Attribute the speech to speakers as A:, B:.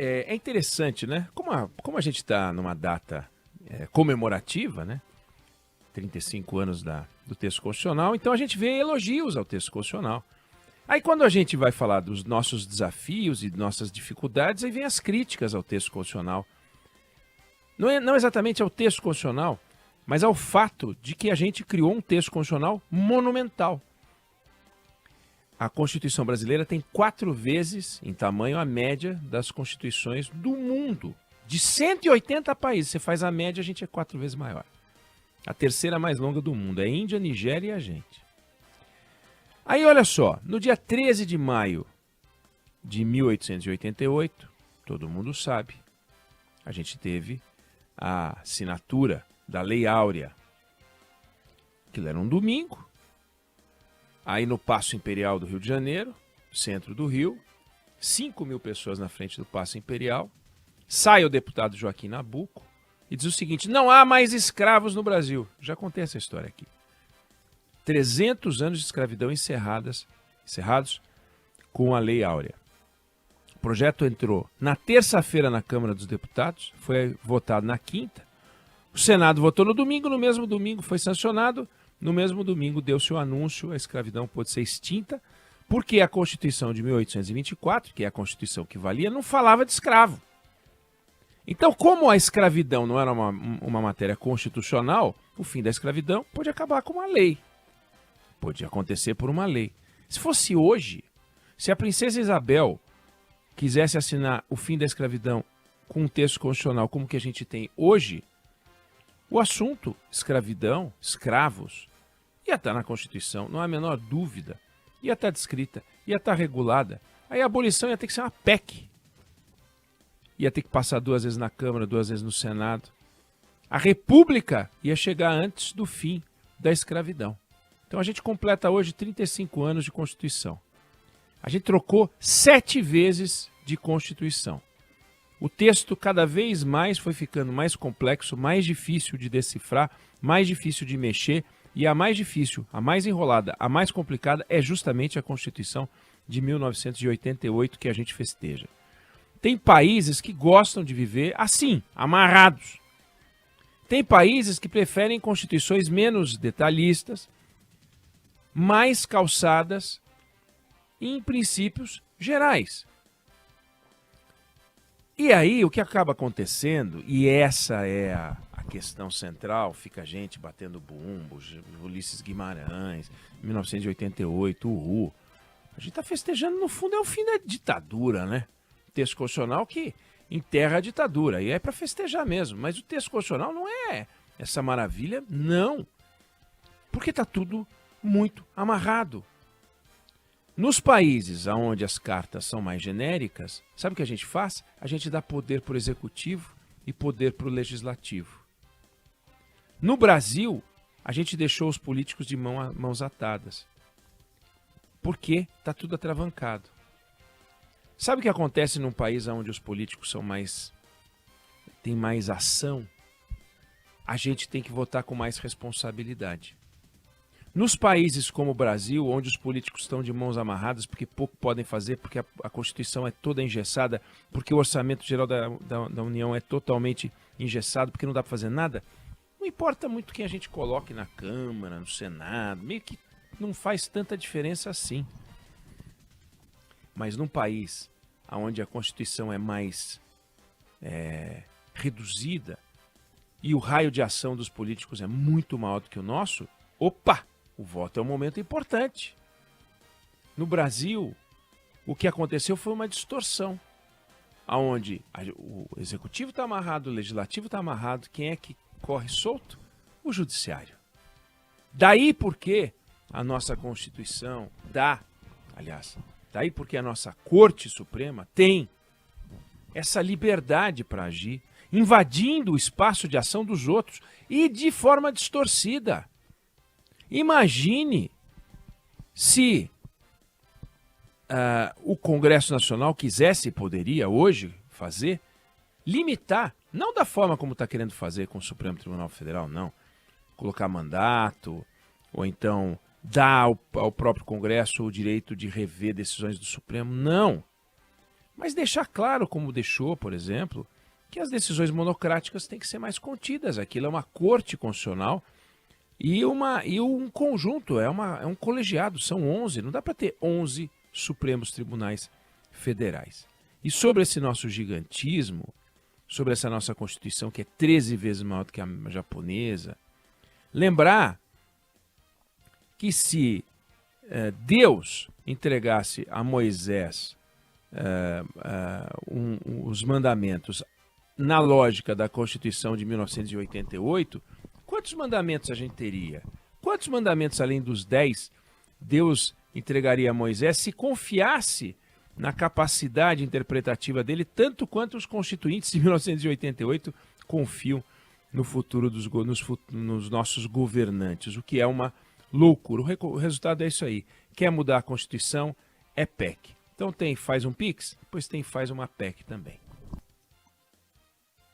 A: É interessante, né? Como a gente está numa data comemorativa, né? 35 anos do texto constitucional, então a gente vê elogios ao texto constitucional. Aí quando a gente vai falar dos nossos desafios e nossas dificuldades, aí vem as críticas ao texto constitucional. Não exatamente ao texto constitucional, mas ao fato de que a gente criou um texto constitucional monumental. A Constituição brasileira tem 4 vezes em tamanho a média das constituições do mundo. De 180 países, você faz a média, a gente é 4 vezes maior. A terceira mais longa do mundo é Índia, Nigéria e a gente. Aí olha só, no dia 13 de maio de 1888, todo mundo sabe, a gente teve a assinatura da Lei Áurea. Aquilo era um domingo. Aí no Paço Imperial do Rio de Janeiro, centro do Rio, 5.000 pessoas na frente do Paço Imperial, sai o deputado Joaquim Nabuco e diz o seguinte: não há mais escravos no Brasil. Já contei essa história aqui. 300 anos de escravidão encerrados com a Lei Áurea. O projeto entrou na terça-feira na Câmara dos Deputados, foi votado na quinta, o Senado votou no domingo, no mesmo domingo foi sancionado, no mesmo domingo deu-se o anúncio, a escravidão pôde ser extinta, porque a Constituição de 1824, que é a Constituição que valia, não falava de escravo. Então, como a escravidão não era uma matéria constitucional, o fim da escravidão pode acabar com uma lei. Pode acontecer por uma lei. Se fosse hoje, se a princesa Isabel quisesse assinar o fim da escravidão com um texto constitucional como que a gente tem hoje, o assunto escravidão, escravos, ia estar na Constituição, não há a menor dúvida. Ia estar descrita, ia estar regulada. Aí a abolição ia ter que ser uma PEC. Ia ter que passar 2 vezes na Câmara, 2 vezes no Senado. A República ia chegar antes do fim da escravidão. Então a gente completa hoje 35 anos de Constituição. A gente trocou 7 vezes de Constituição. O texto cada vez mais foi ficando mais complexo, mais difícil de decifrar, mais difícil de mexer, e a mais difícil, a mais enrolada, a mais complicada é justamente a Constituição de 1988 que a gente festeja. Tem países que gostam de viver assim, amarrados. Tem países que preferem constituições menos detalhistas, mais calçadas em princípios gerais. E aí o que acaba acontecendo, e essa é a questão central, fica a gente batendo bumbo, Ulisses Guimarães, 1988, uhul. A gente está festejando, no fundo, é o fim da ditadura, né? Texto constitucional que enterra a ditadura, e é para festejar mesmo. Mas o texto constitucional não é essa maravilha, não. Porque está tudo muito amarrado. Nos países onde as cartas são mais genéricas, sabe o que a gente faz? A gente dá poder para o executivo e poder para o legislativo. No Brasil, a gente deixou os políticos de mãos atadas. Porque está tudo atravancado. Sabe o que acontece num país onde os políticos têm mais ação? A gente tem que votar com mais responsabilidade. Nos países como o Brasil, onde os políticos estão de mãos amarradas porque pouco podem fazer, porque a Constituição é toda engessada, porque o orçamento geral da União é totalmente engessado, porque não dá para fazer nada, não importa muito quem a gente coloque na Câmara, no Senado, meio que não faz tanta diferença assim. Mas num país onde a Constituição é mais reduzida e o raio de ação dos políticos é muito maior do que o nosso, opa! O voto é um momento importante. No Brasil, o que aconteceu foi uma distorção, onde o executivo está amarrado, o legislativo está amarrado, quem é que corre solto? O judiciário. Daí porque a nossa Constituição daí porque a nossa Corte Suprema tem essa liberdade para agir, invadindo o espaço de ação dos outros e de forma distorcida. Imagine se o Congresso Nacional quisesse, poderia hoje fazer, limitar, não da forma como está querendo fazer com o Supremo Tribunal Federal, não. Colocar mandato, ou então dar ao próprio Congresso o direito de rever decisões do Supremo, não. mas deixar claro, como deixou, por exemplo, que as decisões monocráticas têm que ser mais contidas. Aquilo é uma corte constitucional e um conjunto, é um colegiado, são 11, não dá para ter 11 Supremos Tribunais Federais. E sobre esse nosso gigantismo, sobre essa nossa Constituição, que é 13 vezes maior do que a japonesa, lembrar que se Deus entregasse a Moisés os mandamentos na lógica da Constituição de 1988, quantos mandamentos a gente teria? Quantos mandamentos, além dos 10, Deus entregaria a Moisés se confiasse na capacidade interpretativa dele, tanto quanto os constituintes de 1988 confiam no futuro nos nossos governantes, o que é uma loucura. O resultado é isso aí. Quer mudar a Constituição? É PEC. Então faz um PIX, depois faz uma PEC também.